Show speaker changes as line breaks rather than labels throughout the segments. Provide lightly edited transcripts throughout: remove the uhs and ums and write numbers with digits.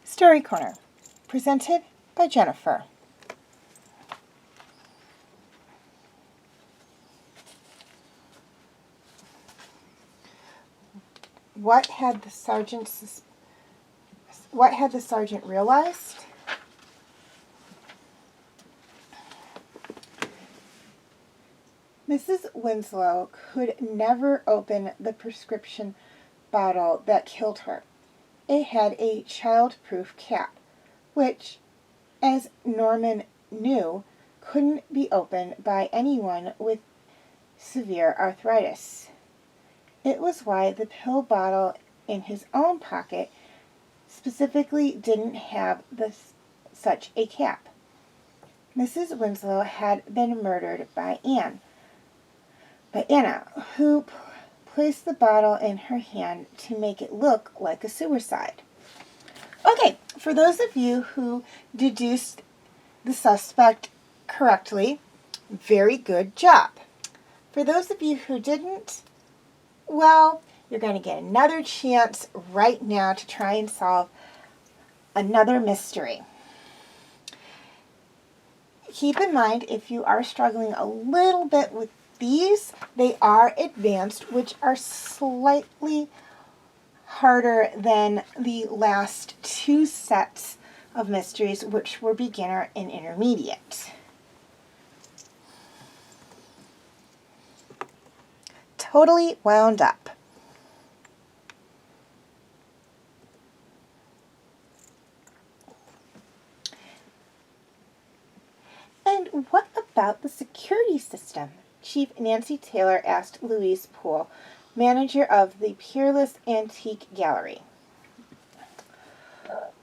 Story Corner, presented by Jennifer. What had the sergeant realized? Mrs. Winslow could never open the prescription bottle that killed her. It had a child-proof cap, which, as Norman knew, couldn't be opened by anyone with severe arthritis. It was why the pill bottle in his own pocket specifically didn't have such a cap. Mrs. Winslow had been murdered by Anna, who placed the bottle in her hand to make it look like a suicide. Okay, for those of you who deduced the suspect correctly, very good job. For those of you who didn't, well, you're going to get another chance right now to try and solve another mystery. Keep in mind, if you are struggling a little bit with these, they are advanced, which are slightly harder than the last two sets of mysteries, which were beginner and intermediate. Totally wound up. And what about the security system? Chief Nancy Taylor asked Louise Poole, manager of the Peerless Antique Gallery.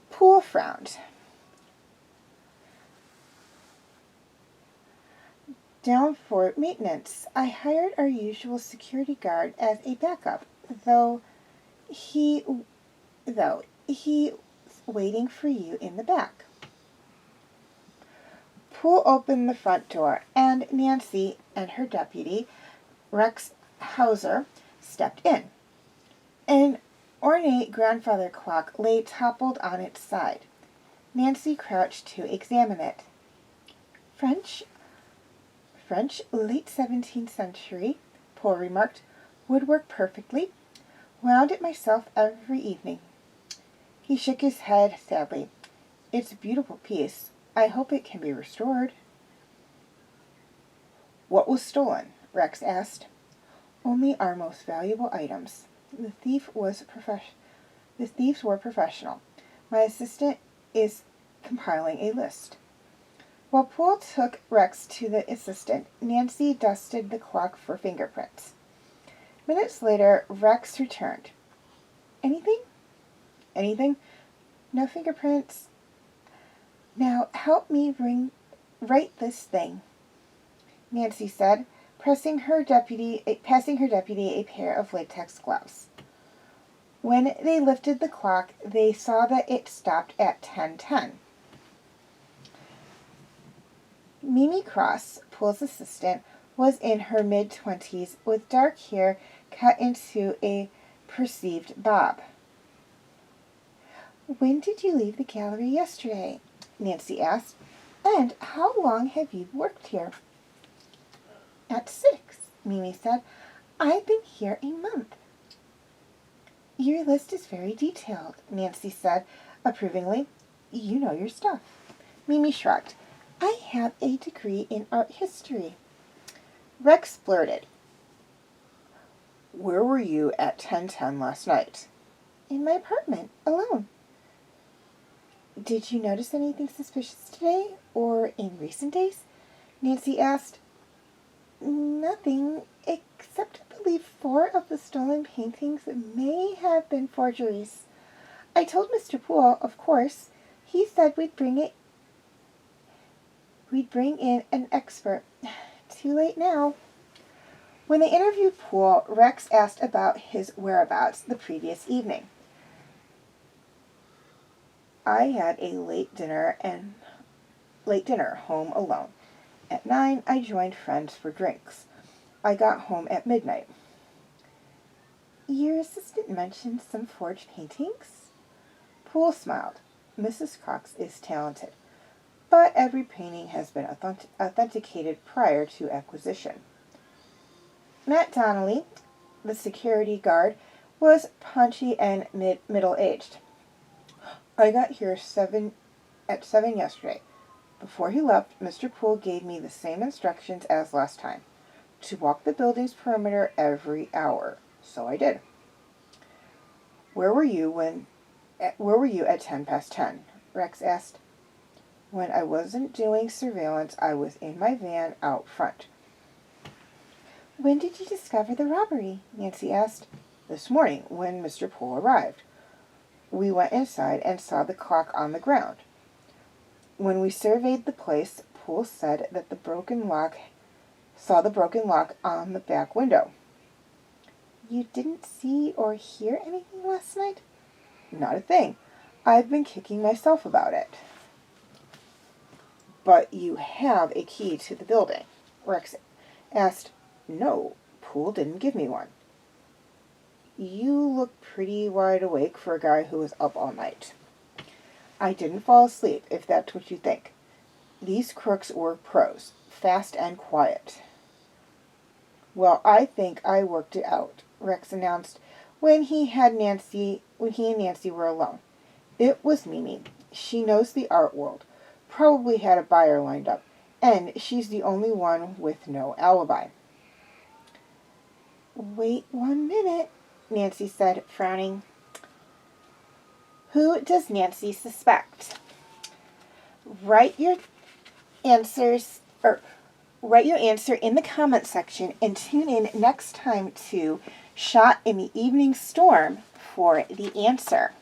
Poole frowned. Down for maintenance. I hired our usual security guard as a backup, though he's waiting for you in the back. Poole opened the front door, and Nancy and her deputy, Rex Hauser, stepped in. An ornate grandfather clock lay toppled on its side. Nancy crouched to examine it. French, late 17th century, Poole remarked. Would work perfectly. Wound it myself every evening. He shook his head sadly. It's a beautiful piece. I hope it can be restored. What was stolen? Rex asked. Only our most valuable items. The thieves were professional. My assistant is compiling a list. While Poole took Rex to the assistant, Nancy dusted the clock for fingerprints. Minutes later, Rex returned. Anything? Anything? No fingerprints. Now help me write this thing, Nancy said, passing her deputy a pair of latex gloves. When they lifted the clock, they saw that it stopped at 10:10. Mimi Cross, Poole's assistant, was in her mid-20s with dark hair cut into a perceived bob. "When did you leave the gallery yesterday?" Nancy asked. "And how long have you worked here?" "At 6, Mimi said. "I've been here a month." "Your list is very detailed," Nancy said approvingly. "You know your stuff." Mimi shrugged. "I have a degree in art history." Rex blurted, "Where were you at 10:10 last night?" "In my apartment, alone." "Did you notice anything suspicious today, or in recent days?" Nancy asked. "Nothing, except I believe 4 of the stolen paintings may have been forgeries. I told Mr. Poole, of course. He said we'd bring in an expert. Too late now." When they interviewed Poole, Rex asked about his whereabouts the previous evening. "I had a late dinner home alone. At 9, I joined friends for drinks. I got home at midnight." "Your assistant mentioned some forged paintings?" Poole smiled. "Mrs. Cox is talented, but every painting has been authenticated prior to acquisition." Matt Donnelly, the security guard, was punchy and middle-aged. "I got here at 7 yesterday. Before he left, Mr. Poole gave me the same instructions as last time, to walk the building's perimeter every hour. So I did." Where were you at 10:10? Rex asked. "When I wasn't doing surveillance, I was in my van out front." "When did you discover the robbery?" Nancy asked. "This morning, when Mr. Poole arrived. We went inside and saw the clock on the ground. When we surveyed the place, Poole said that saw the broken lock on the back window." "You didn't see or hear anything last night?" "Not a thing. I've been kicking myself about it." "But you have a key to the building?" Rex asked. "No, Poole didn't give me one." "You look pretty wide awake for a guy who was up all night." "I didn't fall asleep, if that's what you think. These crooks were pros, fast and quiet." "Well, I think I worked it out," Rex announced when he and Nancy were alone. "It was Mimi. She knows the art world, probably had a buyer lined up, and she's the only one with no alibi." "Wait 1 minute," Nancy said, frowning. Who does Nancy suspect? Write your answer in the comment section and tune in next time to Shot in the Evening Storm for the answer.